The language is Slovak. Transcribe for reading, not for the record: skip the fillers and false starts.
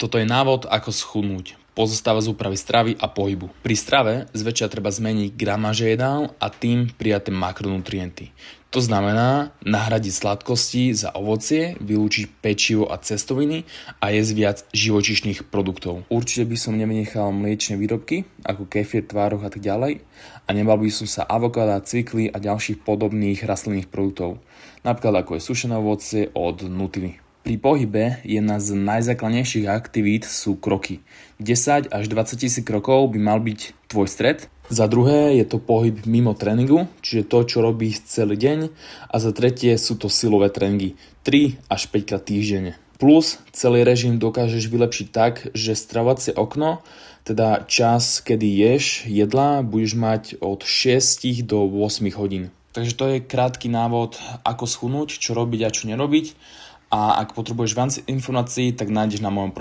Toto je návod, ako schudnúť. Pozostáva z úpravy stravy a pohybu. Pri strave zväčša treba zmeniť gramáže jedál a tým prijaté makronutrienty. To znamená nahradiť sladkosti za ovocie, vylúčiť pečivo a cestoviny a jesť viac živočíšnych produktov. Určite by som nevynechal mliečne výrobky, ako kefír, tvároh a tak ďalej, a nebal by som sa avokáda, cvikly a ďalších podobných rastlinných produktov, napríklad ako je sušené ovocie od Nutily. Pri pohybe jedna z najzákladnejších aktivít sú kroky. 10 až 20 000 krokov by mal byť tvoj stred. Za druhé je to pohyb mimo tréningu, čiže to, čo robíš celý deň. A za tretie sú to silové tréningy 3 až 5 krát týždenne. Plus celý režim dokážeš vylepšiť tak, že stravovacie okno, teda čas, kedy ješ jedlá, budeš mať od 6 do 8 hodín. Takže to je krátky návod, ako schudnúť, čo robiť a čo nerobiť. A ak potrebuješ viac informácií, tak nájdeš na mojom profile.